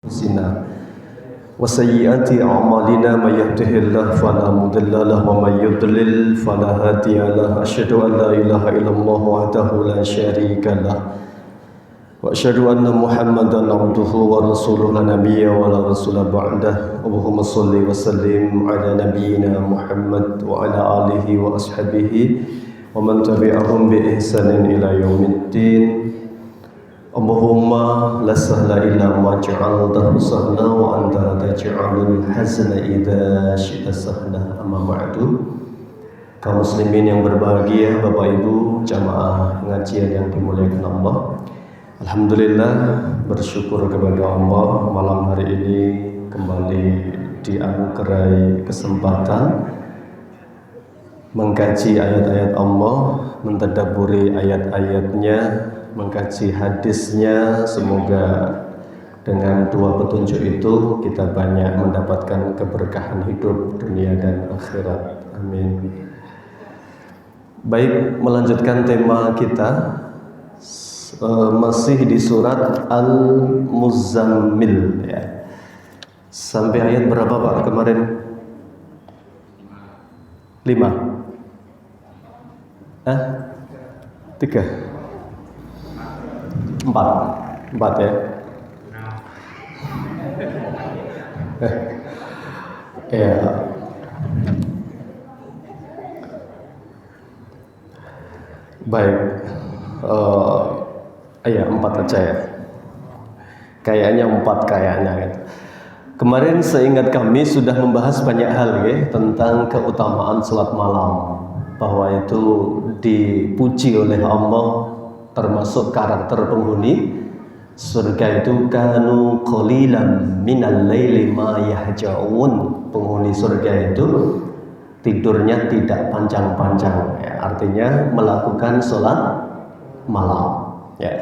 أنفسنا وسيئات أعمالنا من يهده الله فلا مضل له ومن يضلل فلا هادي له أشهد أن لا إله إلا الله وحده لا شريك له وأشهد أن محمدا عبده ورسوله لا نبي ولا رسول بعده اللهم صل وسلم على نبينا محمد وعلى آله وأصحابه ومن تبعهم بإحسان إلى يوم الدين Allahumma la sahla illa ma ja'altahu sahla wa anta taj'alul hazna idza syi'ta sahla. Amma ba'du. Kaum muslimin yang berbahagia, Bapak Ibu jamaah pengajian yang dimuliakan Allah. Alhamdulillah, bersyukur kepada Allah malam hari ini kembali dianugerahi kesempatan mengkaji ayat-ayat Allah, mentadabburi ayat-ayatnya, mengkaji hadisnya. Semoga dengan dua petunjuk itu kita banyak mendapatkan keberkahan hidup dunia dan akhirat. Amin. Baik, melanjutkan tema kita masih di surat Al-Muzammil ya. Sampai ayat berapa Pak kemarin? 5 3 4 ya. Ya. Baik. Ya 4 aja ya. Kayaknya 4 kayaknya gitu. Kemarin seingat kami sudah membahas banyak hal ya tentang keutamaan salat malam, bahwa itu dipuji oleh Allah, termasuk karakter penghuni surga itu kanu qalilan minal laili ma yahjaun. Penghuni surga itu tidurnya tidak panjang-panjang ya, artinya melakukan sholat malam ya.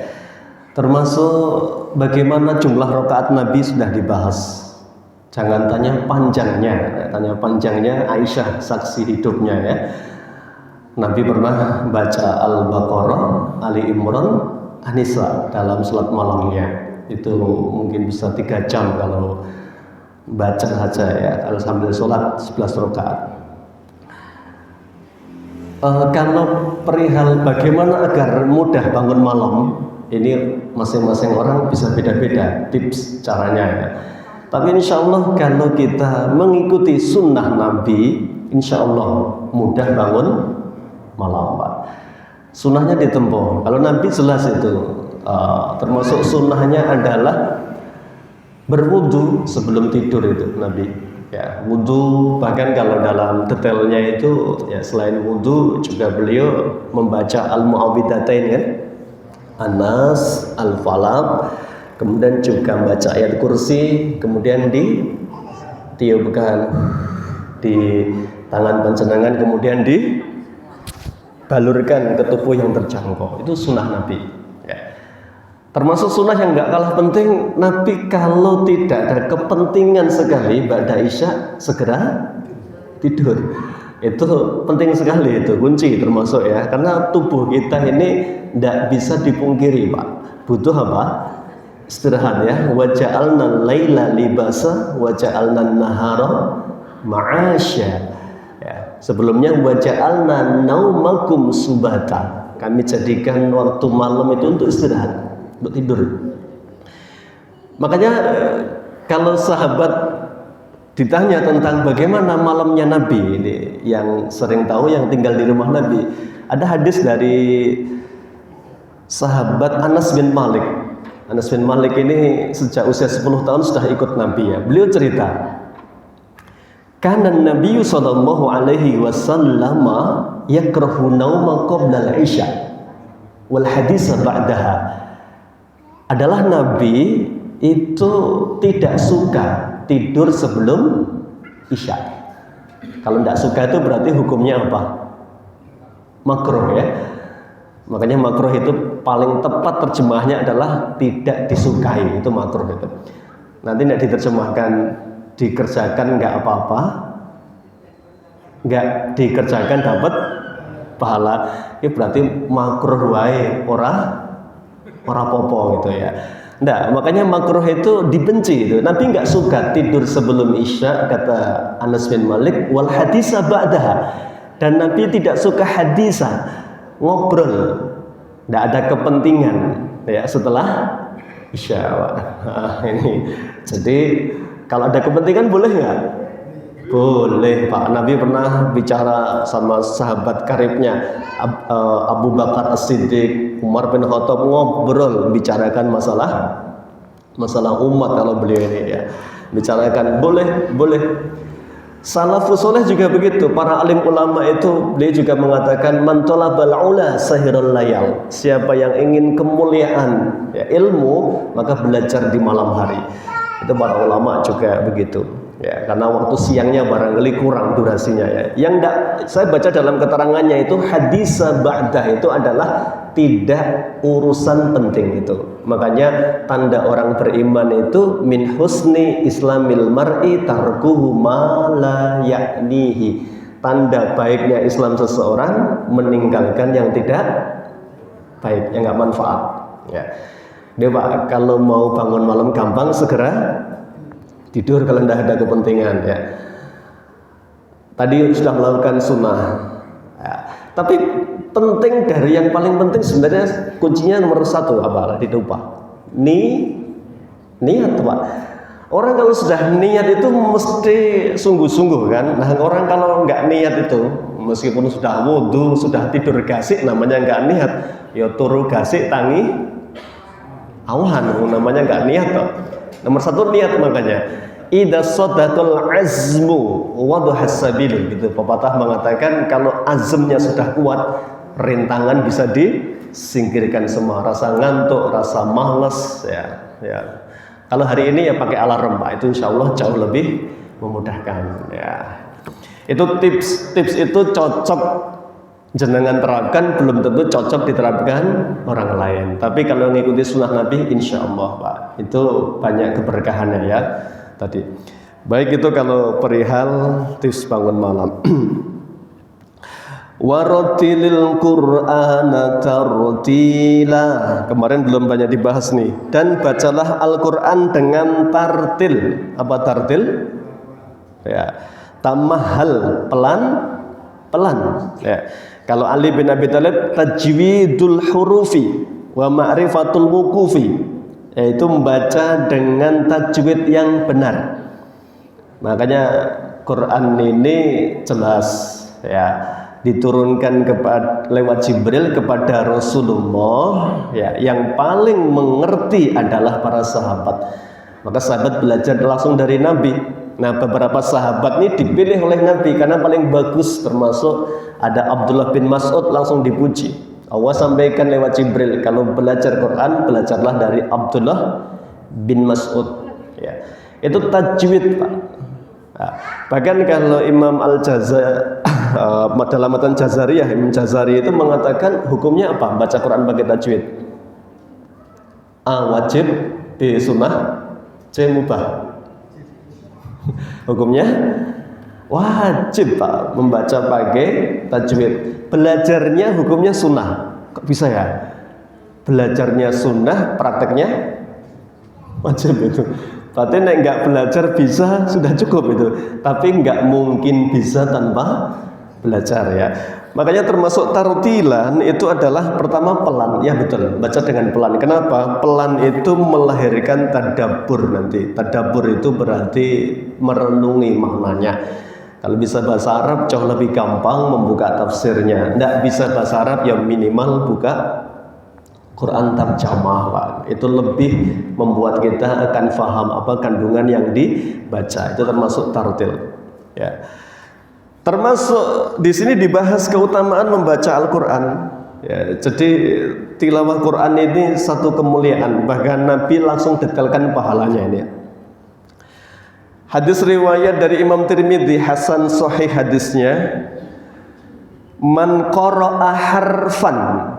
Termasuk bagaimana jumlah rakaat Nabi sudah dibahas. Jangan tanya panjangnya, tanya panjangnya Aisyah saksi hidupnya ya. Nabi pernah baca Al-Baqarah, Ali Imran, An-Nisa dalam salat malamnya. Itu mungkin bisa 3 jam kalau baca saja ya, kalau sambil sholat 11 rakaat. Kalau perihal bagaimana agar mudah bangun malam, ini masing-masing orang bisa beda-beda tips caranya ya. Tapi insya Allah kalau kita mengikuti sunnah Nabi, insya Allah mudah bangun malam Pak. Sunnahnya ditempuh. Kalau Nabi jelas itu termasuk sunnahnya adalah berwudu sebelum tidur itu Nabi. Ya, wudu, bahkan kalau dalam detailnya itu ya selain wudu juga beliau membaca al-mu'awwidhatain kan, An-Nas, Al-Falaq, kemudian juga membaca ayat kursi, kemudian ditiupkan di tangan panjenengan, kemudian dibalurkan ke tubuh yang terjangkau. Itu sunnah Nabi ya. Termasuk sunnah yang gak kalah penting, Nabi kalau tidak ada kepentingan sekali ba'da isya segera tidur. Itu penting sekali, itu kunci termasuk ya, karena tubuh kita ini tidak bisa dipungkiri Pak, butuh apa? Istirahat ya. Wa ja'alna laila libasa wa ja'alna nahara ma'asya ya. Sebelumnya wa ja'alna naumakum subata, kami jadikan waktu malam itu untuk istirahat, untuk tidur. Makanya kalau sahabat ditanya tentang bagaimana malamnya Nabi, ini yang sering tahu yang tinggal di rumah Nabi, ada hadis dari sahabat Anas bin Malik. Anas bin Malik ini sejak usia 10 tahun sudah ikut Nabi ya. Beliau cerita, kana Nabi sallallahu alaihi wasallam yakrahu nauma qabla al-isya wal hadis ba'daha. Adalah Nabi itu tidak suka tidur sebelum isya. Kalau tidak suka itu berarti hukumnya apa? Makruh ya. Makanya makruh itu paling tepat terjemahnya adalah tidak disukai, itu makruh itu. Nanti tidak diterjemahkan dikerjakan nggak apa-apa, nggak dikerjakan dapat pahala. Itu berarti makruh wae ora popo gitu ya. Nggak, makanya makruh itu dibenci itu. Nabi nggak suka tidur sebelum isya, kata Anas bin Malik, wal hadisa ba'daha. Dan Nabi tidak suka hadisa, ngobrol, nggak ada kepentingan ya setelah isya. Ini jadi kalau ada kepentingan boleh nggak? Boleh Pak. Nabi pernah bicara sama sahabat karibnya Abu Bakar As-Siddiq, Umar bin Khattab, ngobrol bicarakan masalah umat. Kalau beliau ini ya bicarakan, boleh. Salafus soleh juga begitu. Para alim ulama itu beliau juga mengatakan man talabal ula sahirul layal. Siapa yang ingin kemuliaan ya, ilmu, maka belajar di malam hari. Itu para ulama juga begitu. Ya, karena waktu siangnya barangkali kurang durasinya ya. Yang enggak, saya baca dalam keterangannya itu hadisa ba'dah itu adalah tidak urusan penting itu. Makanya tanda orang beriman itu min husni islamil mar'i tarkuhu ma la ya'nihi. Tanda baiknya Islam seseorang meninggalkan yang tidak baik, yang enggak manfaat ya. Dia Pak, kalau mau bangun malam gampang, segera tidur kalau tidak ada kepentingan ya. Tadi sudah melakukan sunnah ya. Tapi penting, dari yang paling penting sebenarnya kuncinya nomor satu apa? Dilupa. Niat Pak. Orang kalau sudah niat itu mesti sungguh-sungguh kan. Nah orang kalau nggak niat itu, meskipun sudah wudhu, sudah tidur gasik, namanya nggak niat. Ya turu gasik tangi awan, namanya nggak niat toh. Nomor satu niat. Makanya idza sadaqal azmu wadhahas sabil, gitu pepatah mengatakan kalau azamnya sudah kuat, rintangan bisa disingkirkan semua, rasa ngantuk, rasa malas ya. Kalau hari ini ya pakai alarm Pak, itu insya Allah jauh lebih memudahkan ya. Itu tips itu cocok jenengan terapkan, belum tentu cocok diterapkan orang lain. Tapi kalau mengikuti sunnah Nabi, insya Allah Pak, itu banyak keberkahannya ya. Tadi baik, itu kalau perihal tips bangun malam. Warotilil Qur'ana tartila, kemarin belum banyak dibahas nih. Dan bacalah Al-Quran dengan tartil. Apa tartil? Ya, tamahal, pelan ya. Kalau Ali bin Abi Thalib, tajwidul hurufi wa ma'rifatul wuqufi, yaitu membaca dengan tajwid yang benar. Makanya Quran ini jelas ya, diturunkan lewat Jibril kepada Rasulullah ya, yang paling mengerti adalah para sahabat. Maka sahabat belajar langsung dari Nabi. Nah beberapa sahabat ini dipilih oleh Nabi karena paling bagus, termasuk ada Abdullah bin Mas'ud, langsung dipuji. Allah sampaikan lewat Jibril, kalau belajar Quran belajarlah dari Abdullah bin Mas'ud ya. Itu tajwid Pak. Nah, bahkan kalau Imam Al-Jazari dalam matan Jazariyah, Imam Jazari itu mengatakan hukumnya apa? Baca Quran pakai tajwid. A wajib, B sunnah, C mubah. Hukumnya wajib Pak membaca pakai tajwid. Belajarnya hukumnya sunnah. Kok bisa ya? Belajarnya sunnah, prakteknya wajib itu. Berarti nek nggak belajar bisa sudah cukup itu. Tapi nggak mungkin bisa tanpa belajar ya. Makanya termasuk tartilan itu adalah pertama pelan. Ya betul, baca dengan pelan. Kenapa? Pelan itu melahirkan tadabbur nanti. Tadabbur itu berarti merenungi maknanya. Kalau bisa bahasa Arab jauh lebih gampang membuka tafsirnya. Nggak bisa bahasa Arab ya minimal buka Quran terjemah Pak. Itu lebih membuat kita akan faham apa kandungan yang dibaca. Itu termasuk tartil ya. Termasuk di sini dibahas keutamaan membaca Al-Quran ya. Jadi tilawah Quran ini satu kemuliaan. Bahkan Nabi langsung detailkan pahalanya ini ya. Hadis riwayat dari Imam Tirmidzi, hasan sahih hadisnya. Man qara'a harfan,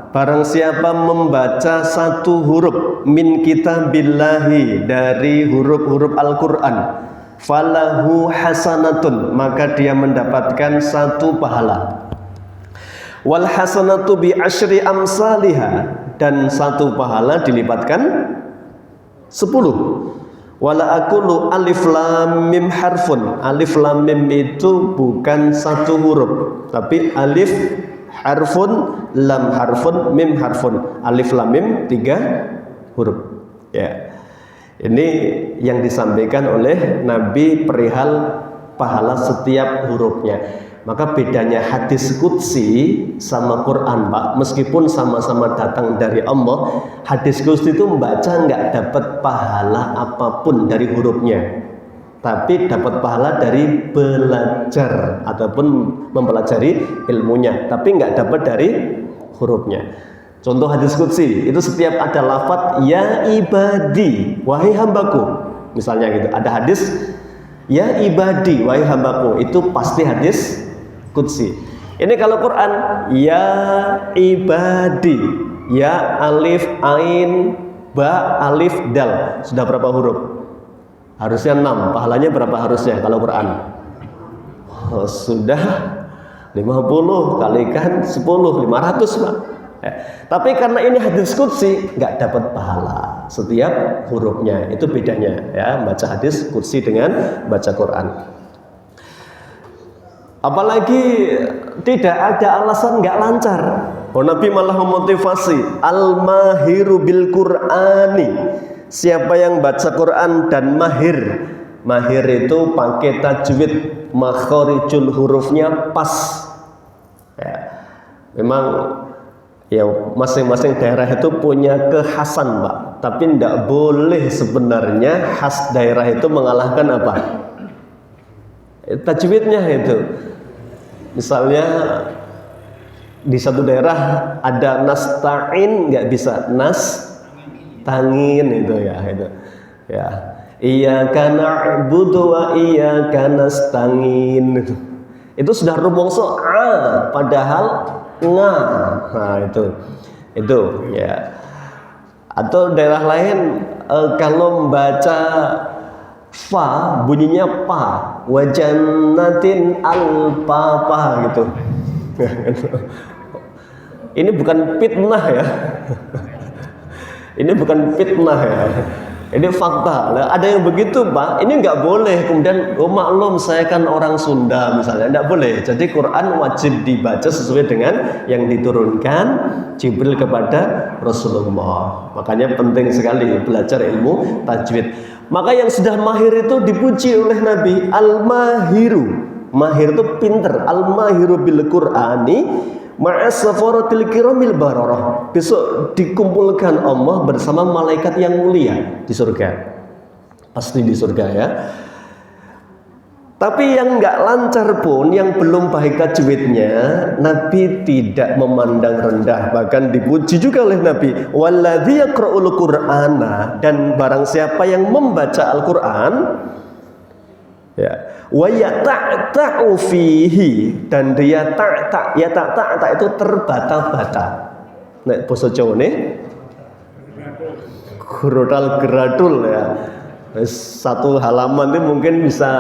barang siapa membaca satu huruf min kitabillahi, dari huruf-huruf Al-Quran, falahu hasanatun, maka dia mendapatkan satu pahala. Wal hasanatu bi asyri amsalihha, dan satu pahala dilipatkan 10. Wala aqulu alif lam mim harfun. Alif lam mim itu bukan satu huruf, tapi alif harfun, lam harfun, mim harfun. Alif lam mim 3 huruf. Ya. Ini yang disampaikan oleh Nabi perihal pahala setiap hurufnya. Maka bedanya hadis qudsi sama Quran, Pak, meskipun sama-sama datang dari Allah, hadis qudsi itu membaca nggak dapat pahala apapun dari hurufnya, tapi dapat pahala dari belajar ataupun mempelajari ilmunya, tapi nggak dapat dari hurufnya. Contoh hadis qudsi itu setiap ada lafadz ya ibadi, wahai hambaku, misalnya gitu. Ada hadis ya ibadi, wahai hambaku, itu pasti hadis qudsi. Ini kalau Quran ya ibadi, ya alif ain ba alif dal, sudah berapa huruf? Harusnya 6. Pahalanya berapa harusnya kalau Quran? Sudah 50 kalikan 10, 500, Pak. Tapi karena ini hadis qudsi nggak dapat pahala setiap hurufnya. Itu bedanya ya, baca hadis qudsi dengan baca Quran. Apalagi tidak ada alasan nggak lancar. Nabi malah memotivasi al-mahiru bil Qur'ani. Siapa yang baca Quran dan mahir. Mahir itu pakai tajwid, makharijul hurufnya pas. Ya. Memang ya masing-masing daerah itu punya kekhasan, Pak. Tapi tidak boleh sebenarnya khas daerah itu mengalahkan apa? Tajwidnya itu. Misalnya di satu daerah ada nasta'in, nggak bisa nastangin itu ya, itu ya. Iyyaka na'budu wa iyyaka nasta'in itu sudah rumongso a padahal nga. Nah itu ya. Atau daerah lain kalau membaca fa bunyinya pa, wajannatin al-papa gitu. Ini bukan fitnah ya. Ini bukan fitnah ya. Ini fakta. Nah, ada yang begitu, Pak. Ini nggak boleh. Kemudian, maklum saya kan orang Sunda misalnya, nggak boleh. Jadi Quran wajib dibaca sesuai dengan yang diturunkan Jibril kepada Rasulullah. Makanya penting sekali belajar ilmu tajwid. Maka yang sudah mahir itu dipuji oleh Nabi, al-mahiru. Mahir itu pinter, al-mahiru bil Qur'ani ma'as safaratil kiramil bararah. Besok dikumpulkan Allah bersama malaikat yang mulia di surga. Pasti di surga ya. Tapi yang nggak lancar pun, yang belum baik tajwidnya, Nabi tidak memandang rendah, bahkan dipuji juga oleh Nabi. Walladzi yaqra'ul Qur'ana, dan barang siapa yang membaca Al-Qur'an, ya, wa yata'ta'u fihi, dan dia ta'ta, ya ta'ta itu terbata-bata. Nek basa Jawa nih geradul ya. Satu halaman itu mungkin bisa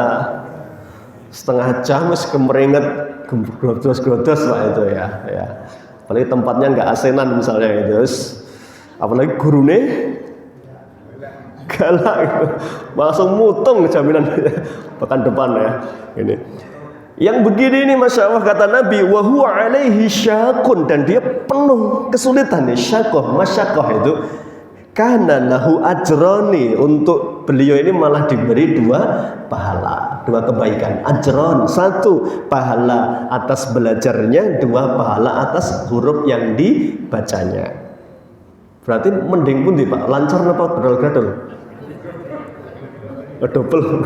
setengah jam wis kemeringet grodos-grodos Pak itu ya. Apalagi tempatnya nggak asenan misalnya itu. Apalagi gurune galak gitu. Langsung mutung jaminan pekan depan ya. Ini. Yang begini ini Masya Allah kata Nabi, wa huwa alaihi syakun, dan dia penuh kesulitan nih, syakoh, masyakoh itu. Karena lahu ajroni, untuk beliau ini malah diberi 2 pahala, 2 kebaikan. Ajron, 1 pahala atas belajarnya, 2 pahala atas huruf yang dibacanya. Berarti mending pun Pak, lancar apa gradul-gradul? Double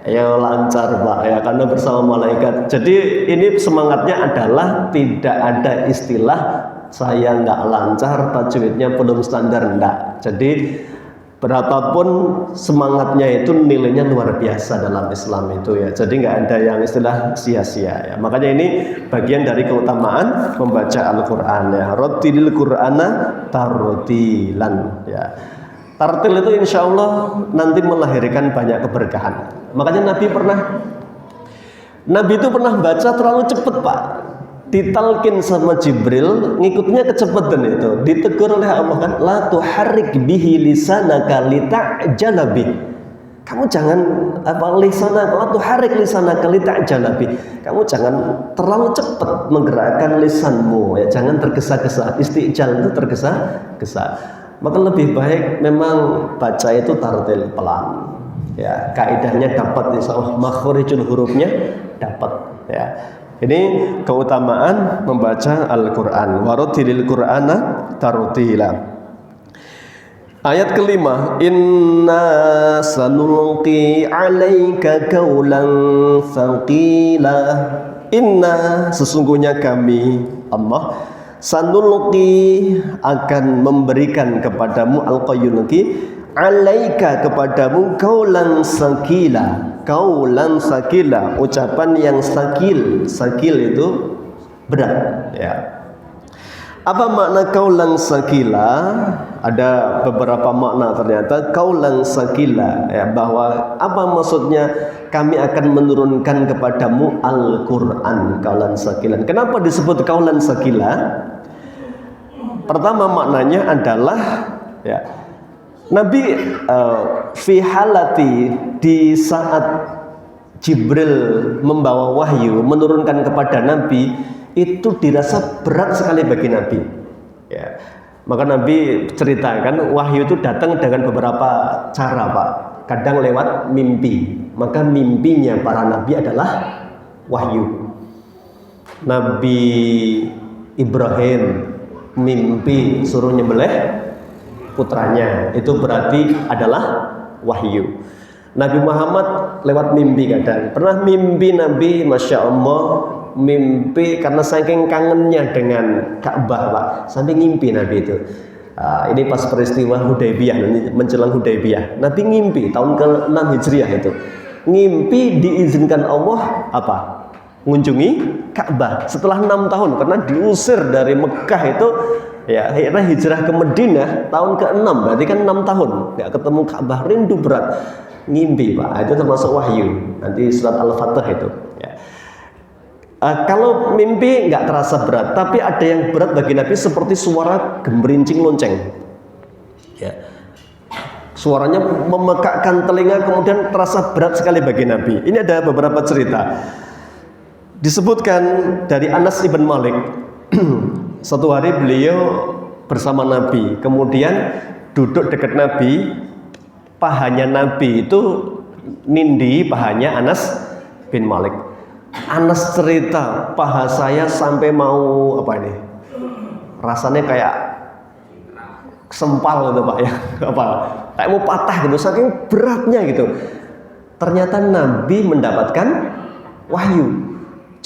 ya lancar Pak ya, karena bersama malaikat. Jadi ini semangatnya adalah tidak ada istilah saya nggak lancar, tajwidnya belum standar, enggak. Jadi berapapun semangatnya itu nilainya luar biasa dalam Islam itu ya. Jadi nggak ada yang istilah sia-sia ya. Makanya ini bagian dari keutamaan membaca Al-Qur'an ya. Rattilil Qur'ana tartilan ya. Tartil itu insya Allah nanti melahirkan banyak keberkahan. Makanya Nabi itu pernah baca terlalu cepat Pak. ditalkin sama Jibril, ngikutnya kecepatan itu. Ditegur oleh Allah kan, la tuharrik bihi lisanaka lita'jala bih. Kamu jangan lisanaka, la tuharrik lisanaka lita'jala bih. Kamu jangan terlalu cepat menggerakkan lisanmu, ya, jangan tergesa-gesa. Istijal itu tergesa-gesa. Maka lebih baik memang baca itu tartil pelan. Ya, kaidahnya dapat, insyaallah makhorijul hurufnya dapat, ya. Ini keutamaan membaca Al-Quran. Warotilil Qur'ana tartila. Ayat kelima, inna sanulqi alaika qaulan thaqila. Inna, sesungguhnya kami Allah sanulqi akan memberikan kepadamu al-qayyunqi alaika kepadamu qaulan thaqila. Qaulan thaqila, ucapan yang sakil. Sakil itu berat, ya. Apa makna qaulan thaqila? Ada beberapa makna ternyata qaulan thaqila, ya, bahwa apa maksudnya kami akan menurunkan kepadamu Al-Qur'an qaulan thaqilan. Kenapa disebut qaulan thaqila? Pertama maknanya adalah, ya, Nabi fi halati, di saat Jibril membawa wahyu menurunkan kepada Nabi, itu dirasa berat sekali bagi Nabi, ya. Maka Nabi ceritakan wahyu itu datang dengan beberapa cara, Pak. Kadang lewat mimpi. Maka mimpinya para nabi adalah wahyu. Nabi Ibrahim mimpi suruh nyembelih putranya, itu berarti adalah wahyu. Nabi Muhammad lewat mimpi kadang. Pernah mimpi Nabi, Masya Allah, mimpi karena saking kangennya dengan Ka'bah, Pak, sampai ngimpi Nabi itu. Ini pas peristiwa Hudaybiyah, menjelang Hudaybiyah. Nabi ngimpi tahun ke-6 Hijriah itu. Ngimpi diizinkan Allah apa? Mengunjungi Ka'bah setelah 6 tahun, karena diusir dari Mekah itu. Ya, akhirnya hijrah ke Madinah tahun ke-6, berarti kan 6 tahun nggak ketemu Ka'bah, rindu berat, ngimpi, Pak. Itu termasuk wahyu. Nanti surat Al-Fatih itu, ya. Kalau mimpi nggak terasa berat, tapi ada yang berat bagi Nabi seperti suara gemerincing lonceng, ya. Suaranya memekakkan telinga, kemudian terasa berat sekali bagi Nabi. Ini ada beberapa cerita. Disebutkan dari Anas ibn Malik. Satu hari beliau bersama Nabi, kemudian duduk dekat Nabi, pahanya Nabi itu nindi pahanya Anas bin Malik. Anas cerita, paha saya sampai mau apa ini? Rasanya kayak sempal gitu, Pak, ya. Apa? Kayak mau patah gitu, saking beratnya gitu. Ternyata Nabi mendapatkan wahyu.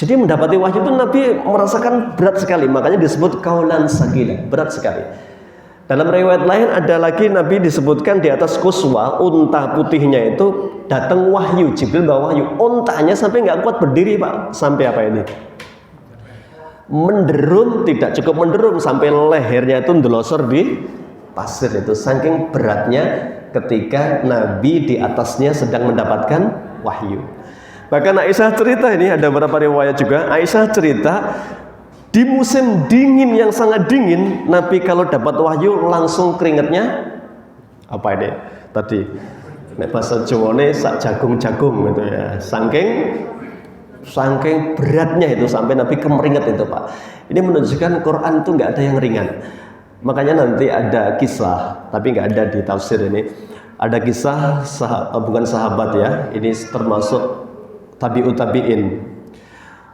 Jadi mendapati wahyu itu Nabi merasakan berat sekali, makanya disebut qaulan tsaqilan, berat sekali. Dalam riwayat lain ada lagi Nabi disebutkan di atas kuswa, unta putihnya itu datang wahyu, Jibril bawa wahyu, untanya sampai nggak kuat berdiri, Pak. Sampai apa ini? Menderun, tidak cukup menderun, sampai lehernya itu ndelosor di pasir itu, saking beratnya ketika Nabi di atasnya sedang mendapatkan wahyu. Bahkan Aisyah cerita, ini ada beberapa riwayat juga, Aisyah cerita di musim dingin yang sangat dingin, Nabi kalau dapat wahyu langsung keringatnya apa ini tadi, nek bahasa Jawane sak jagung-jagung gitu, ya. Saking beratnya itu sampai Nabi kemeringat itu, Pak. Ini menunjukkan Quran itu nggak ada yang ringan. Makanya nanti ada kisah, tapi nggak ada di tafsir ini. Ada kisah bukan sahabat, ya, ini termasuk tabi'ut tabi'in,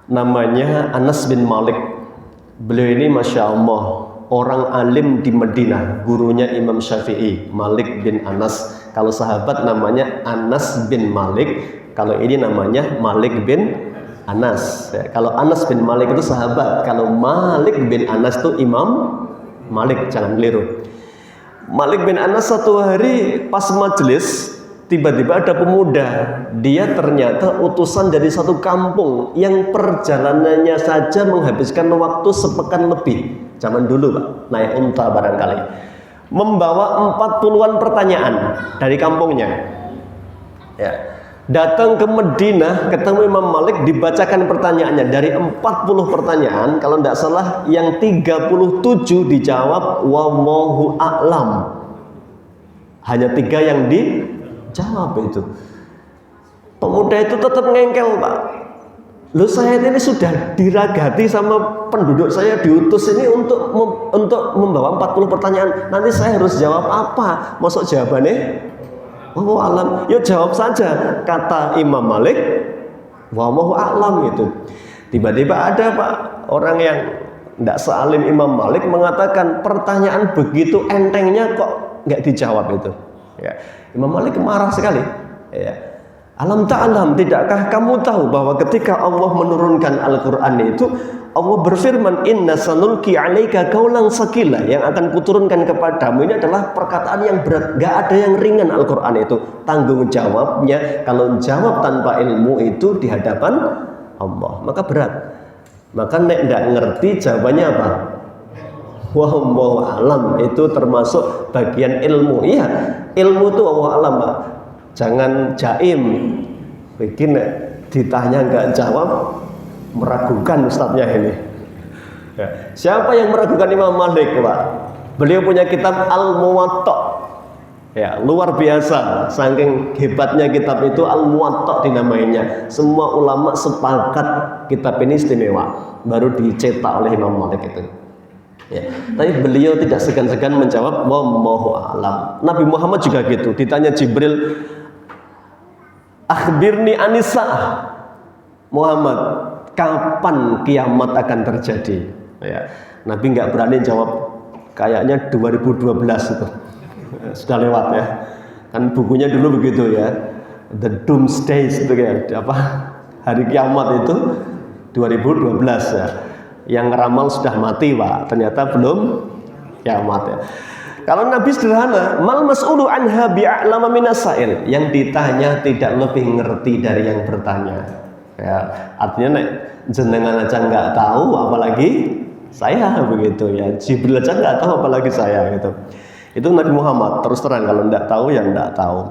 namanya Anas bin Malik. Beliau ini Masya Allah orang alim di Madinah, gurunya Imam Syafi'i, Malik bin Anas. Kalau sahabat namanya Anas bin Malik, kalau ini namanya Malik bin Anas, ya. Kalau Anas bin Malik itu sahabat, kalau Malik bin Anas itu Imam Malik, jangan keliru. Malik bin Anas satu hari pas majelis, tiba-tiba ada pemuda, dia ternyata utusan dari satu kampung yang perjalanannya saja menghabiskan waktu sepekan lebih. Zaman dulu, Pak, naik unta barangkali. Membawa 40-an pertanyaan dari kampungnya. Ya. Datang ke Madinah, ketemu Imam Malik, dibacakan pertanyaannya. Dari 40 pertanyaan, kalau tidak salah yang 37 dijawab wallahu a'lam. Hanya 3 yang dijawab itu. Pemuda itu tetap ngengkel, Pak. Loh, saya ini sudah diragati sama penduduk saya, diutus ini untuk membawa 40 pertanyaan. Nanti saya harus jawab apa? Masuk jawabannya wallahu a'lam. Ya jawab saja, kata Imam Malik, wallahu a'lam itu. Tiba-tiba ada, Pak, orang yang tidak sealim Imam Malik mengatakan pertanyaan begitu entengnya kok nggak dijawab itu. Ya. Imam Malik marah sekali. Ya. Alam ta'alam, tidakkah kamu tahu bahwa ketika Allah menurunkan Al-Quran itu, Allah berfirman, inna sanulki alaika kaulan sakila, yang akan kuturunkan kepadamu ini adalah perkataan yang berat. Gak ada yang ringan Al-Quran itu. Tanggung jawabnya, kalau jawab tanpa ilmu itu di hadapan Allah, maka berat. Maka nek nggak ngerti jawabannya apa? Wallahu alam, itu termasuk bagian ilmu. Iya, ilmu itu wallahu alam, Pak. Jangan jaim, bikin ditanya nggak jawab, meragukan ustadznya ini. Ya. Siapa yang meragukan Imam Malik, Pak? Beliau punya kitab Al-Muwatta. Ya, luar biasa. Saking hebatnya kitab itu, Al-Muwatta dinamainya. Semua ulama sepakat kitab ini istimewa. Baru dicetak oleh Imam Malik itu. Ya. Tapi beliau tidak segan-segan menjawab wallahu a'lam. Nabi Muhammad juga gitu. Ditanya Jibril, akhbirni anisa'ah, Muhammad, kapan kiamat akan terjadi? Ya. Nabi nggak berani jawab, kayaknya 2012 itu sudah lewat ya. Kan bukunya dulu begitu ya, The Doomsday itu ya, apa hari kiamat itu 2012 ya. Yang ngeramal sudah mati, Pak, ternyata belum kiamat ya. Kalau Nabi sederhana, mal mas'ulu anha bi'a'lama minas sa'il, yang ditanya tidak lebih ngerti dari yang bertanya. Ya, artinya nek jenengan aja nggak tahu, apalagi saya, begitu ya. Jibril aja nggak tahu, apalagi saya gitu. Itu Nabi Muhammad, terus terang, kalau nggak tahu ya nggak tahu.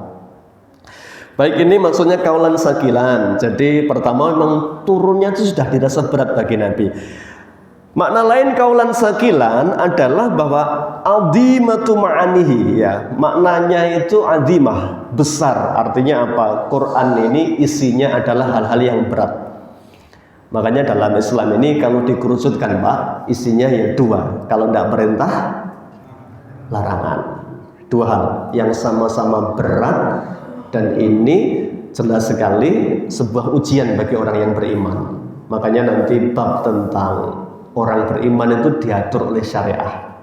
Baik, ini maksudnya kaulan sakilan. Jadi pertama memang turunnya itu sudah dirasa berat bagi Nabi. Makna lain kaulan sakilan adalah bahwa azimatu ma'anihi, ya. Maknanya itu azimah, besar. Artinya apa? Quran ini isinya adalah hal-hal yang berat. Makanya dalam Islam ini kalau dikerucutkan, Pak, isinya ya 2. Kalau tidak perintah, larangan. 2 hal yang sama-sama berat, dan ini jelas sekali sebuah ujian bagi orang yang beriman. Makanya nanti bab tentang orang beriman itu diatur oleh syariah.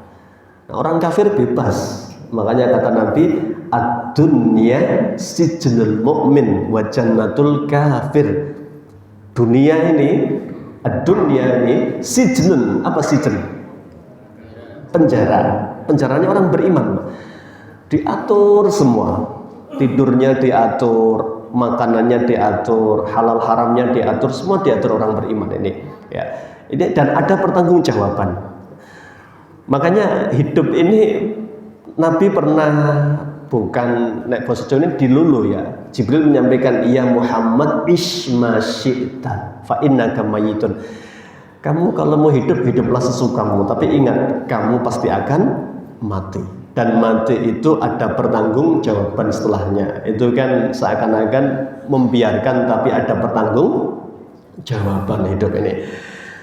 Nah, orang kafir bebas. Makanya kata Nabi, ad-dunya sijnul mu'min wa jannatul kafir. Dunia ini, ad-dunya ini sijnun. Apa sijn? Penjara. Penjaranya orang beriman. Diatur semua. Tidurnya diatur, makanannya diatur, halal haramnya diatur, semua diatur orang beriman ini. Ya. Ini, dan ada pertanggungjawaban. Makanya hidup ini Nabi pernah, bukan nek basa Jawa ini dilulu ya. Jibril menyampaikan, ya Muhammad isma syi'ta fa innaka mayyitun. Kamu kalau mau hidup, hiduplah sesukamu, tapi ingat kamu pasti akan mati. Dan mati itu ada pertanggungjawaban setelahnya. Itu kan seakan-akan membiarkan, tapi ada pertanggungjawaban hidup ini.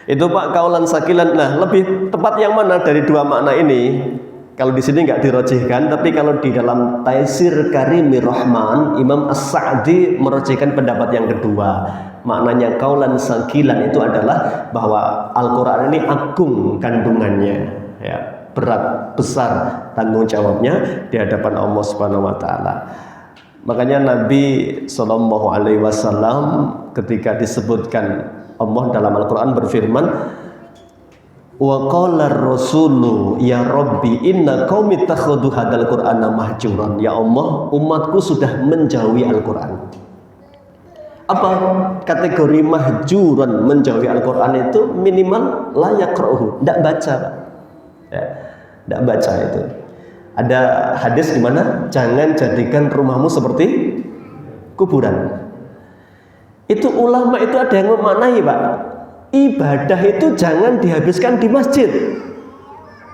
Itu, Pak, kaulan sakilan. Nah, lebih tepat yang mana dari 2 makna ini? Kalau di sini nggak dirojihkan, tapi kalau di dalam Taisir Karimir Rahman, Imam As-Sa'di merojihkan pendapat yang kedua. Maknanya kaulan sakilan itu adalah bahwa Al-Quran ini agung kandungannya, ya, berat, besar tanggung jawabnya di hadapan Allah Subhanahu wa taala. Makanya Nabi Shallallahu alaihi wasallam ketika disebutkan Allah dalam Al-Quran berfirman, wa qala ar-rasulu ya rabbi inna qaumi takhadhu hadzal qur'ana mahjuran. Ya Allah, umatku sudah menjauhi Al-Quran. Apa kategori mahjuran, menjauhi Al-Quran itu? Minimal la yaqra'uhu, tidak baca, Pak. Ya, tidak baca itu. Ada hadis di mana jangan jadikan rumahmu seperti kuburan. Itu ulama itu ada yang memaknai, Pak. Ibadah itu jangan dihabiskan di masjid.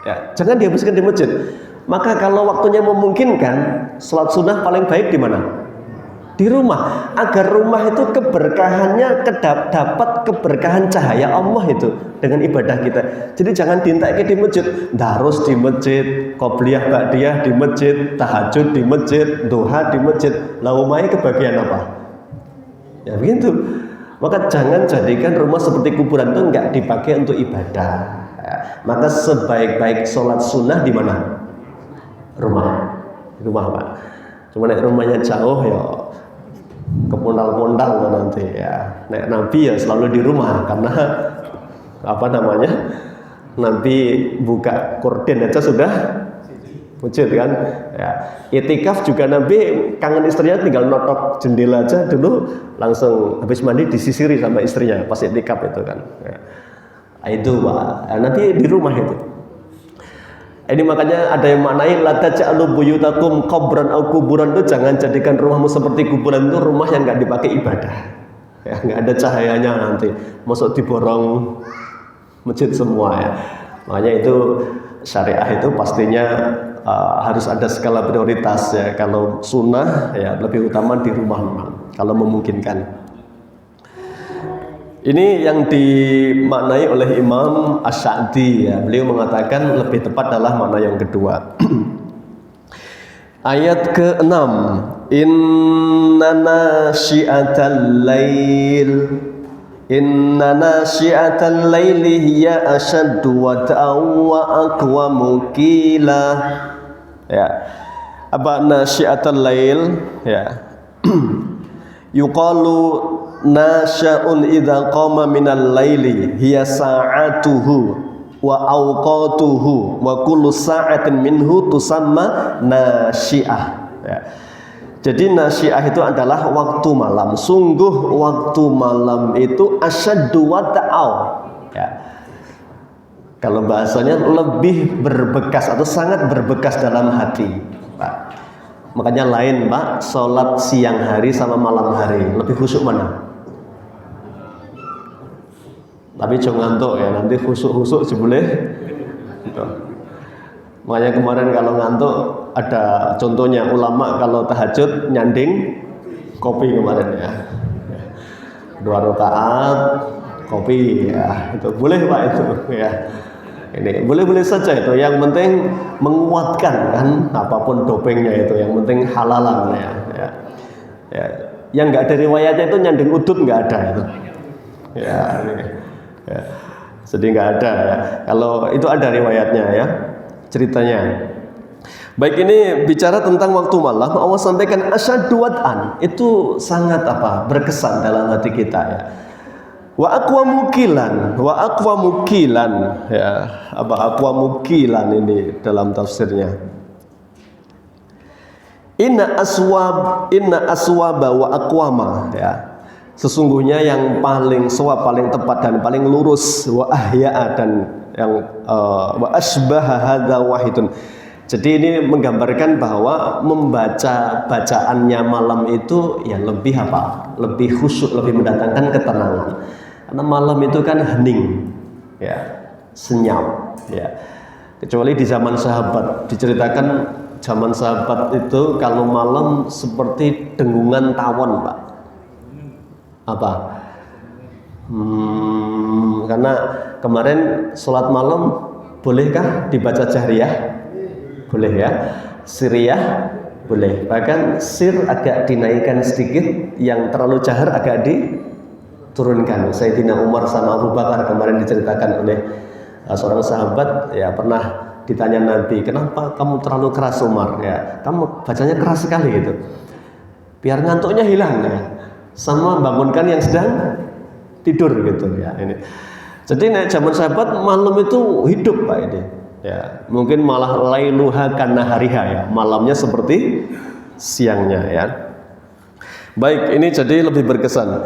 Ya, jangan dihabiskan di masjid. Maka kalau waktunya memungkinkan, sholat sunnah paling baik di mana? Di rumah. Agar rumah itu keberkahannya dapat keberkahan cahaya Allah itu dengan ibadah kita. Jadi jangan diintai di masjid. Darus di masjid, qobliyah ba'diyah di masjid, tahajud di masjid, duha di masjid. Lah umai kebagian apa? Ya begitu. Maka jangan jadikan rumah seperti kuburan, itu enggak dipakai untuk ibadah. Maka sebaik-baik sholat sunnah di mana? Rumah, Pak. Cuma nek rumahnya jauh ya kepondal-pondal nanti ya. Nek Nabi ya selalu di rumah karena apa namanya? Nabi buka korden aja sudah wujud kan? Ya. Itikaf juga Nabi kangen istrinya tinggal notok jendela aja dulu langsung habis mandi disisiri sama istrinya pas itikaf itu kan. Ya. Itu Pak, nanti di rumah itu. Ini makanya ada yang maknai la taj'alu buyutakum qabran au kuburan, itu jangan jadikan rumahmu seperti kuburan, itu rumah yang nggak dipakai ibadah. Ya, nggak ada cahayanya nanti. Masuk diborong masjid semua ya. Makanya itu syariah itu pastinya harus ada skala prioritas ya. Kalau sunnah ya lebih utama di rumah memang kalau memungkinkan. Ini yang dimaknai oleh Imam Asy-Sya'di ya. Beliau mengatakan lebih tepat adalah makna yang kedua. Ayat ke-6. Inna nasyi'atal laili hiya asyaddu wata'an wa aqwamu qila. Ya. Apa nasyi'atal lail ya. Yuqalu nasya'un idza qama minal laili hiya sa'atuhu wa awqatuhu wa kullu sa'atin minhu tusamma nasyi'ah ya. Jadi nasyi'ah itu adalah waktu malam. Sungguh waktu malam itu asyaddu wata'aw ya. Kalau bahasanya lebih berbekas atau sangat berbekas dalam hati, Pak. Makanya lain, Pak, sholat siang hari sama malam hari lebih khusyuk mana? Tapi jangan ngantuk ya, nanti khusuk-khusuk boleh. Gitu. Makanya kemarin kalau ngantuk ada contohnya ulama kalau tahajud nyanding kopi kemarin ya. 2 rakaat kopi ya, itu boleh Pak itu ya. Ini boleh-boleh saja itu, yang penting menguatkan kan, apapun dopingnya itu, yang penting halalan ya. Yang nggak ada riwayatnya itu nyanding udut nggak ada itu. Ya, ini. Ya. Jadi nggak ada ya. Kalau itu ada riwayatnya ya, ceritanya. Baik, ini bicara tentang waktu malam. Allah sampaikan asyaddu wat'an, itu sangat berkesan dalam hati kita ya. Wa aqwamu qilan ya. Aqwamu qilan ini dalam tafsirnya. Inna aswaba wa aqwama ya. Sesungguhnya yang paling shawab, paling tepat dan paling lurus, wa ahya'a, dan yang wa asbaha hadza wahidun. Jadi ini menggambarkan bahwa membaca bacaannya malam itu ya lebih lebih khusyuk, lebih mendatangkan ketenangan. Karena malam itu kan hening ya, senyap ya. Kecuali di zaman sahabat, diceritakan zaman sahabat itu kalau malam seperti dengungan tawon, Pak. Karena kemarin sholat malam bolehkah dibaca jahriyah? Boleh ya. Siriyah boleh. Bahkan sir agak dinaikkan sedikit, yang terlalu jahar agak diturunkan. Sayyidina Umar sama Abu Bakar kemarin diceritakan oleh seorang sahabat ya, pernah ditanya Nabi, kenapa kamu terlalu keras Umar ya? Kamu bacanya keras sekali gitu. Biar ngantuknya hilang ya. Sama bangunkan yang sedang tidur gitu ya ini. Jadi zaman sahabat malam itu hidup Pak ini. Ya, mungkin malah lailuha kanahariha ya, malamnya seperti siangnya ya. Baik, ini jadi lebih berkesan.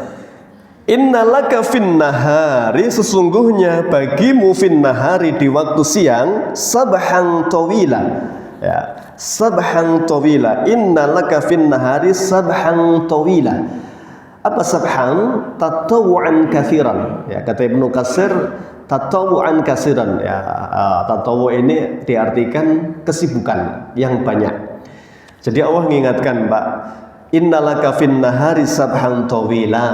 Innalaka fin nahari, sesungguhnya bagimu fin nahari di waktu siang, sabhan tawila ya, sabhan tawila. Innalaka fin nahari sabhan tawila. Apa sabhan? Tatawu'an katsiran. Ya, kata Ibnu Katsir, tatawu'an katsiran. Ya, tatawu ini diartikan kesibukan yang banyak. Jadi Allah mengingatkan, Pak, innalaka fin nahari sabhan tawila.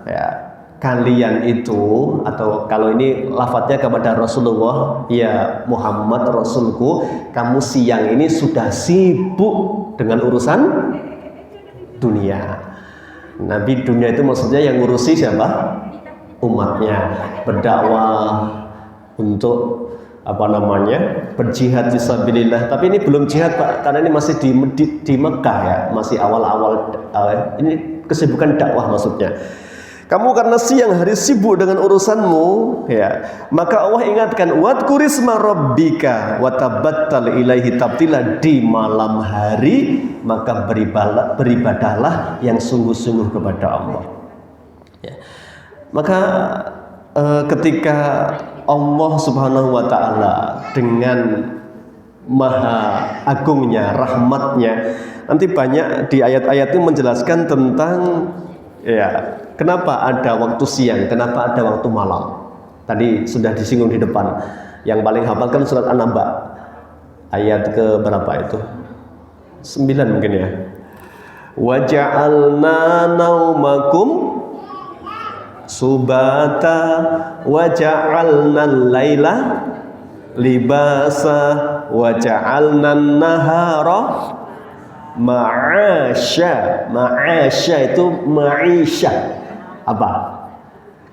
Ya, kalian itu, atau kalau ini lafadznya kepada Rasulullah, ya Muhammad Rasulku, kamu siang ini sudah sibuk dengan urusan dunia. Nabi dunia itu maksudnya yang ngurusi siapa? Umatnya, berdakwah, untuk berjihad fisabilillah. Tapi ini belum jihad, Pak, karena ini masih di Mekah ya, masih awal-awal. Ini kesibukan dakwah maksudnya. Kamu karena siang hari sibuk dengan urusanmu, ya, maka Allah ingatkan, wadkurisma rabbika watabattal ilaihi tabtila, di malam hari maka beribadahlah yang sungguh-sungguh kepada Allah. Ya. Maka ketika Allah Subhanahu wa Ta'ala dengan maha agungnya, rahmatnya, nanti banyak di ayat-ayat itu menjelaskan tentang, ya, kenapa ada waktu siang, kenapa ada waktu malam. Tadi sudah disinggung di depan. Yang paling hafal kan surat An-Naba, ayat ke berapa itu? 9 mungkin ya. Wa ja'alna naumakum subata wa ja'alna al-laila libasa wa ja'alna an-nahara ma'asya. Ma'asya itu ma'isya. Apa?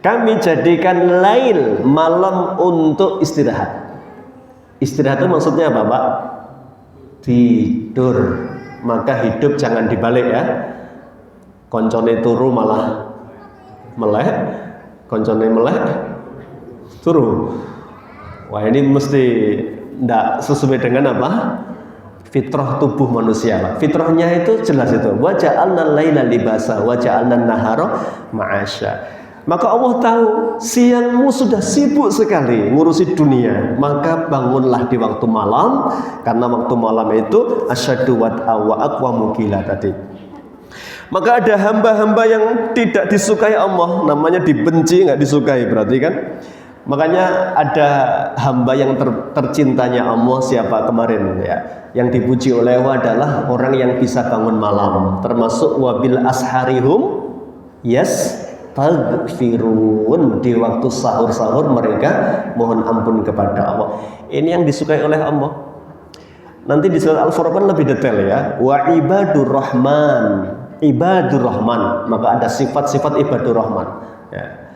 Kami jadikan lail, malam, untuk istirahat. Istirahat itu maksudnya apa, Pak? Tidur. Maka hidup jangan dibalik ya. Koncone turu malah melek, koncone melek turu. Wah, ini mesti tidak sesuai dengan apa? Fitrah tubuh manusia, Pak. Fitrahnya itu jelas itu. Wa ja'alna laila libasa wa ja'alna nahara ma'asya. Maka Allah tahu siangmu sudah sibuk sekali ngurusi dunia, maka bangunlah di waktu malam, karena waktu malam itu asyaddu wat'a wa aqwamu qila tadi. Maka ada hamba-hamba yang tidak disukai Allah, namanya dibenci, nggak disukai, berarti kan. Makanya ada hamba yang tercintanya Allah, siapa kemarin ya, yang dipuji oleh Allah adalah orang yang bisa bangun malam, termasuk wabil asharihum yastaghfirun, di waktu sahur-sahur mereka mohon ampun kepada Allah. Ini yang disukai oleh Allah. Nanti di surat Al-Furqan lebih detail ya. Wa ibadur rahman, ibadur rahman, maka ada sifat-sifat ibadur rahman ya.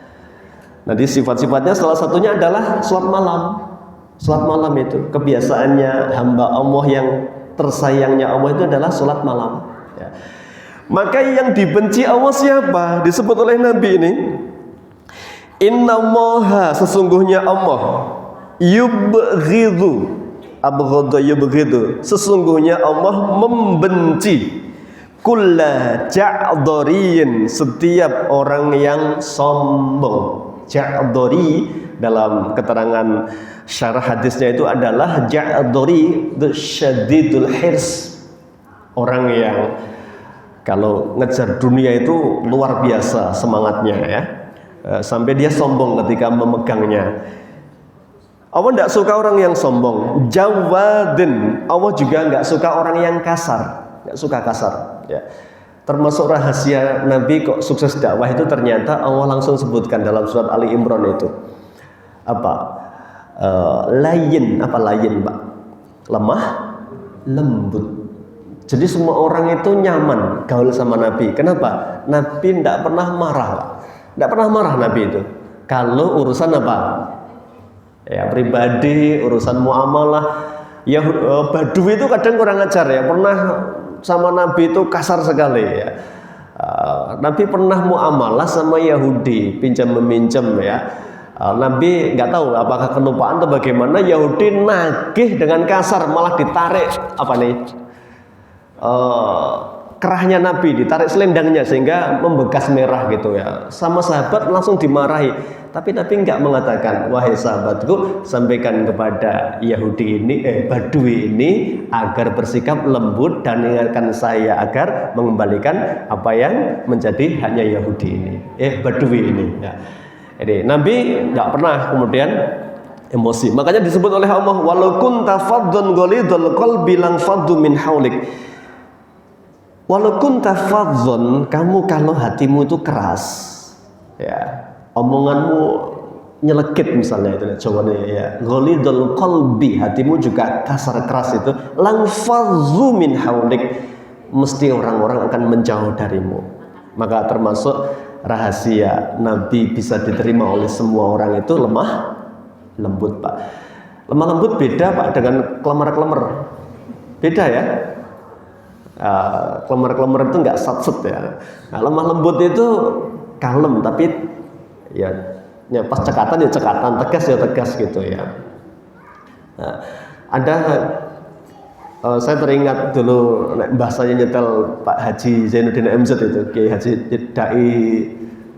Nanti sifat-sifatnya salah satunya adalah sholat malam. Sholat malam itu kebiasaannya hamba Allah, yang tersayangnya Allah itu adalah sholat malam ya. Maka yang dibenci Allah siapa? Disebut oleh Nabi ini, innallaha, sesungguhnya Allah, yubghidhu, abghadha yubghidhu, sesungguhnya Allah membenci kulla ja'dhariyin, setiap orang yang sombong. Ja'dhari dalam keterangan syarah hadisnya itu adalah ja'dhari syadidul hirs, orang yang kalau ngejar dunia itu luar biasa semangatnya ya, sampai dia sombong ketika memegangnya. Allah tidak suka orang yang sombong. Jawadin, Allah juga nggak suka orang yang kasar, nggak suka kasar ya. Termasuk rahasia Nabi kok sukses dakwah itu, ternyata Allah langsung sebutkan dalam surat Ali Imran itu apa? Layin, apa layin, Pak? Lemah lembut. Jadi semua orang itu nyaman gaul sama Nabi. Kenapa? Nabi tidak pernah marah, Pak. Tidak pernah marah Nabi itu. Kalau urusan apa? Ya pribadi, urusan muamalah. Ya Badui itu kadang kurang ajar ya. Pernah sama Nabi itu kasar sekali ya. Nabi pernah muamalah sama Yahudi, pinjam meminjam ya. Nabi nggak tahu apakah kelupaan atau bagaimana, Yahudi nagih dengan kasar, malah ditarik apa nih? kerahnya Nabi, ditarik selendangnya sehingga membekas merah gitu ya. Sama sahabat langsung dimarahi. Tapi Nabi enggak mengatakan, wahai sahabatku, sampaikan kepada Yahudi ini, Badui ini agar bersikap lembut dan ingatkan saya agar mengembalikan apa yang menjadi haknya Yahudi ini, Badui ini. Ya. Jadi Nabi enggak pernah kemudian emosi. Makanya disebut oleh Allah, walau kunta faddan ghalidhal qalbi lang faddu min haulik. Walau kunta faddan, kamu kalau hatimu itu keras, ya. Omonganmu nyelekit misalnya itu jawabannya ya. Ghalidul qalbi, hatimu juga kasar keras itu. Lang fadzu min haulik, mesti orang-orang akan menjauh darimu. Maka termasuk rahasia Nabi bisa diterima oleh semua orang itu lemah lembut, Pak. Lemah lembut beda, Pak, dengan klemer-klemer. Beda ya. Klemer-klemer itu nggak satset ya. Nah, lemah lembut itu kalem tapi ya pas cekatan ya cekatan, tegas ya tegas gitu ya. Nah, ada saya teringat dulu bahasanya nyetel Pak Haji Zainuddin MZ itu, Kiai Haji Dai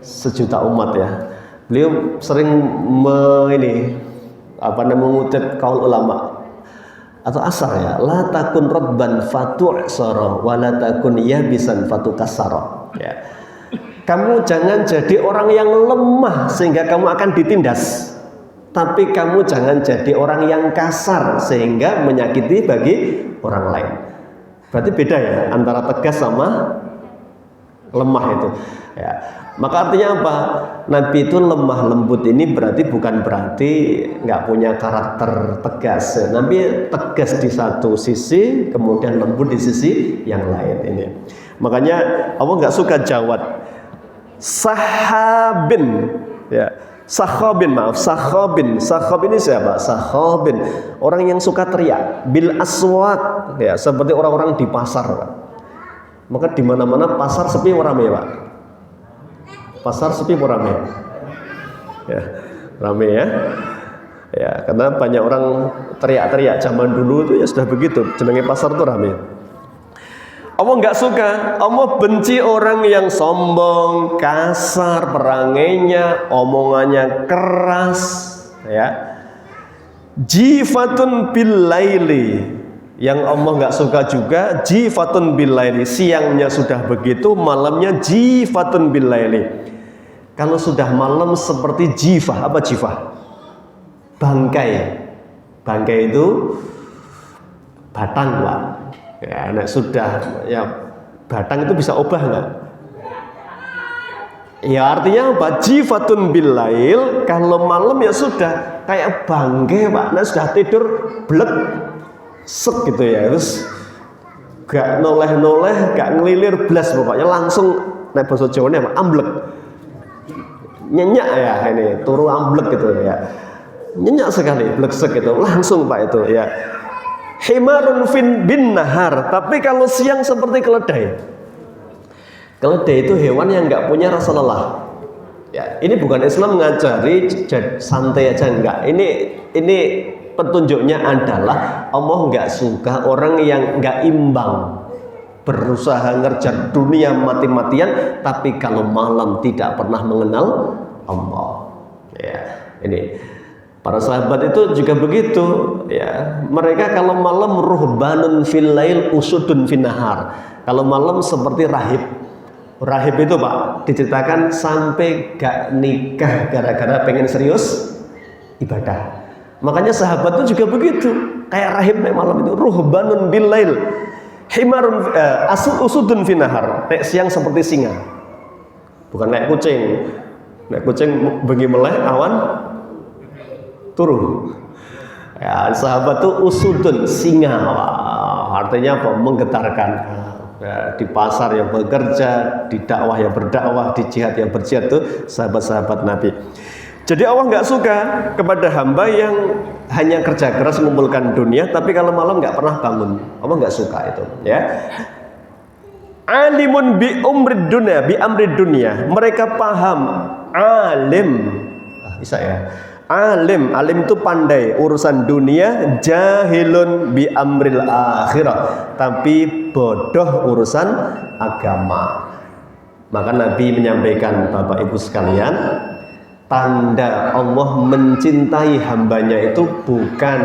sejuta umat ya. Beliau sering mengutip kaul ulama atau asar ya, la takun rabban fatu'sara wa la takun yabisan fatukassara ya. Kamu jangan jadi orang yang lemah sehingga kamu akan ditindas. Tapi kamu jangan jadi orang yang kasar sehingga menyakiti bagi orang lain. Berarti beda ya antara tegas sama lemah itu. Ya. Maka artinya apa? Nabi itu lemah lembut ini bukan berarti nggak punya karakter tegas. Nabi tegas di satu sisi, kemudian lembut di sisi yang lain ini. Makanya Allah nggak suka jawab. Sahabin ya, sahabin ini siapa? Sahabin, orang yang suka teriak, bil aswaq ya, seperti orang-orang di pasar, Pak. Maka di mana-mana pasar sepi rame, Pak. Pasar sepi rame. Ya, rame ya. Ya, karena banyak orang teriak-teriak zaman dulu itu ya sudah begitu, jenenge pasar itu rame. Allah nggak suka, Allah benci orang yang sombong, kasar perangainya, omongannya keras, ya. Jifatun bil laili, yang Allah nggak suka juga jifatun bil laili, siangnya sudah begitu, malamnya jifatun bil laili. Kalau sudah malam seperti jifah, apa jifah? Bangkai, bangkai itu batang, Pak. Ya, nek sudah ya batang itu bisa obah nggak? Ya artinya apa? Jifatun bilail, kalau malam ya sudah kayak bangke, Pak. Nek sudah tidur blek set gitu ya, terus gak noleh-noleh, gak ngelilir blas, pokoknya langsung nek basa Jawane apa? Amblek. Nyenyak ya ini, turu amblek gitu ya. Nyenyak sekali, bleksek gitu, langsung Pak itu ya. Himarun bin nahar, tapi kalau siang seperti keledai. Keledai itu hewan yang nggak punya rasa lelah. Ya, ini bukan Islam mengajari santai aja, enggak. Ini petunjuknya adalah Allah nggak suka orang yang nggak imbang, berusaha ngerjar dunia mati-matian, tapi kalau malam tidak pernah mengenal Allah. Ya, ini. Para sahabat itu juga begitu ya. Mereka kalau malam ruhbanun fil lail usudun fin nahar. Kalau malam seperti rahib. Rahib itu, Pak, diceritakan sampai gak nikah gara-gara pengen serius ibadah. Makanya sahabat itu juga begitu. Kayak rahib malam itu ruhbanun bil lail. Himarun usudun fin nahar. Nek siang seperti singa. Bukan naik kucing. Naik kucing bengi meleh awan turun. Ya, sahabat itu usudun, singa. Wah, artinya apa? Menggetarkan. Ya, di pasar yang bekerja, di dakwah yang berdakwah, di jihad yang berjihad itu sahabat-sahabat Nabi. Jadi Allah nggak suka kepada hamba yang hanya kerja keras mengumpulkan dunia, tapi kalau malam nggak pernah bangun. Allah nggak suka itu. Ya. Alimun bi umrid dunya, bi amrid dunya. Mereka paham, alim. Bisa ya. Alim itu pandai urusan dunia, jahilun bi amril akhirah, tapi bodoh urusan agama. Maka Nabi menyampaikan, Bapak Ibu sekalian, tanda Allah mencintai hambanya itu bukan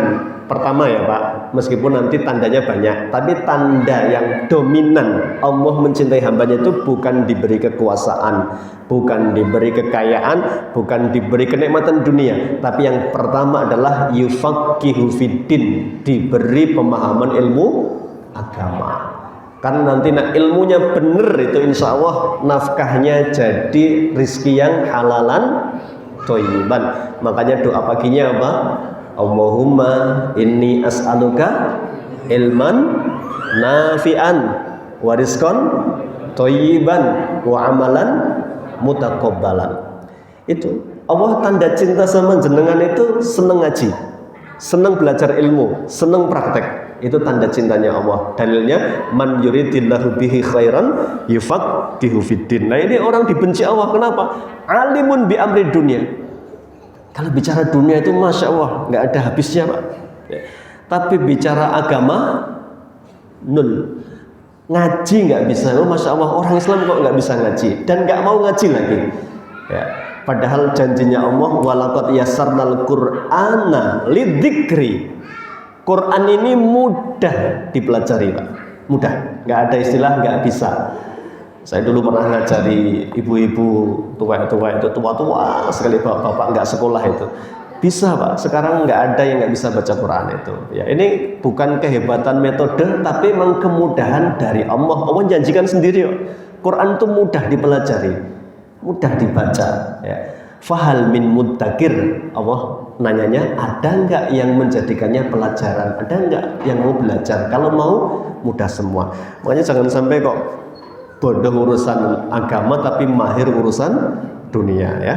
pertama ya Pak, meskipun nanti tandanya banyak, tapi tanda yang dominan Allah mencintai hambanya itu bukan diberi kekuasaan, bukan diberi kekayaan, bukan diberi kenikmatan dunia, tapi yang pertama adalah yufaqihu fiddin, diberi pemahaman ilmu agama. Karena nanti ilmunya benar itu insya Allah nafkahnya jadi rizki yang halalan thayyiban. Makanya doa paginya apa? Allahumma inni as'aluka ilman nafi'an wa rizqan thayyiban wa amalan mutaqabbalan. Itu Allah tanda cinta sama jenengan itu seneng ngaji, seneng belajar ilmu, seneng praktek. Itu tanda cintanya Allah. Dalilnya man yuridillahu bihi khairan yufaqihu fiddin. Nah ini orang dibenci Allah. Kenapa? Alimun bi amri dunia. Kalau bicara dunia itu Masya Allah nggak ada habisnya Pak ya. Tapi bicara agama nul. Ngaji nggak bisa. Masya Allah orang Islam kok nggak bisa ngaji dan nggak mau ngaji lagi ya. Padahal janjinya Allah walaqad yassarnal qur'ana lidzikri. Quran ini mudah dipelajari Pak, mudah, nggak ada istilah nggak bisa. Saya dulu pernah ngajari ibu-ibu tua-tua itu, tua-tua sekali bapak-bapak nggak sekolah itu, bisa Pak. Sekarang nggak ada yang nggak bisa baca Quran itu. Ya ini bukan kehebatan metode, tapi memang kemudahan dari Allah. Allah janjikan sendiri, Quran itu mudah dipelajari, mudah dibaca. Ya. Fahal min muddakir, Allah nanyanya ada nggak yang menjadikannya pelajaran, ada nggak yang mau belajar? Kalau mau mudah semua. Makanya jangan sampai kok bodoh urusan agama tapi mahir urusan dunia ya.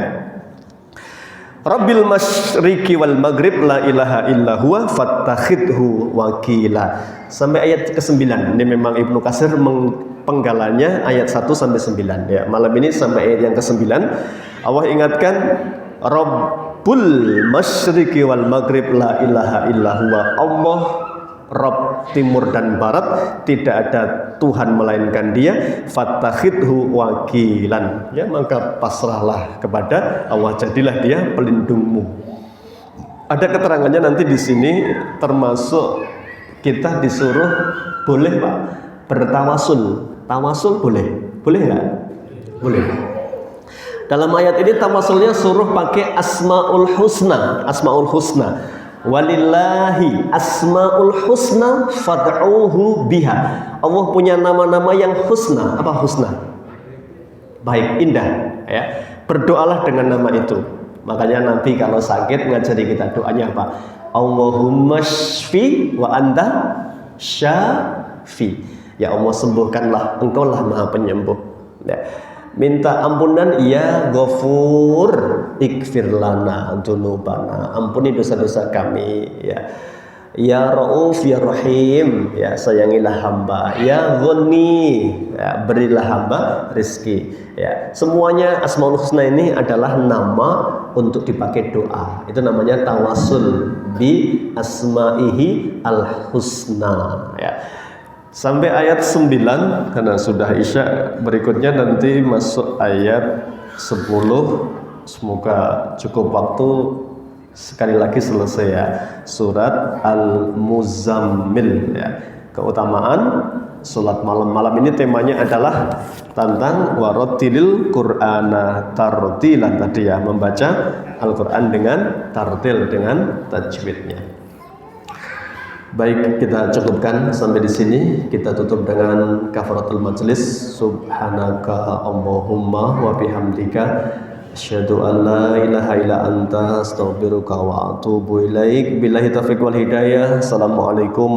Rabbil masyriqi wal maghrib la ilaha illa huwa fattakhidhu wakila. Sampai ayat ke-9. Ini memang Ibnu Katsir penggalanya ayat 1 sampai 9 ya. Malam ini sampai ayat yang ke-9 Allah ingatkan Rabbul masyriqi wal maghrib la ilaha illa huwa. Allah Rabb timur dan barat, tidak ada Tuhan melainkan Dia. Fattakhidhu wakilan. Ya, maka pasrahlah kepada Allah, jadilah Dia pelindungmu. Ada keterangannya nanti di sini, termasuk kita disuruh boleh Pak bertawasul. Tawasul boleh? Boleh nggak? Boleh. Dalam ayat ini tawasulnya suruh pakai asmaul husna. Asmaul husna. Walillahi asmaul husna fad'uhu biha. Allah punya nama-nama yang husna. Apa husna? Baik, indah ya. Berdoalah dengan nama itu. Makanya nanti kalau sakit ngajari kita doanya apa? Allahumma shfi wa anta syafi. Ya Allah sembuhkanlah, Engkaulah Maha Penyembuh ya. Minta ampunan, ya Ghafur ikfir lana dzunubana, ampuni dosa-dosa kami ya. Ya Rauf ya Rahim, ya sayangilah hamba. Ya Ghani, ya berilah hamba rizki ya. Semuanya Asmaul Husna ini adalah nama untuk dipakai doa. Itu namanya tawasul bi asma'ihi al-husna ya. Sampai ayat 9 karena sudah Isya, berikutnya nanti masuk ayat 10. Semoga cukup waktu, sekali lagi selesai ya. Surat Al-Muzammil ya. Keutamaan salat malam. Malam ini temanya adalah tentang warattilil Qur'ana tartilan tadi ya, membaca Al-Qur'an dengan tartil, dengan tajwidnya. Baik, kita cukupkan sampai di sini. Kita tutup dengan kafaratul majlis. Subhanaka Allahumma wa bihamdika asyhadu an la ilaha illa anta astaghfiruka wa atubu ilaik. Billahi taufiq wal hidayah. Assalamualaikum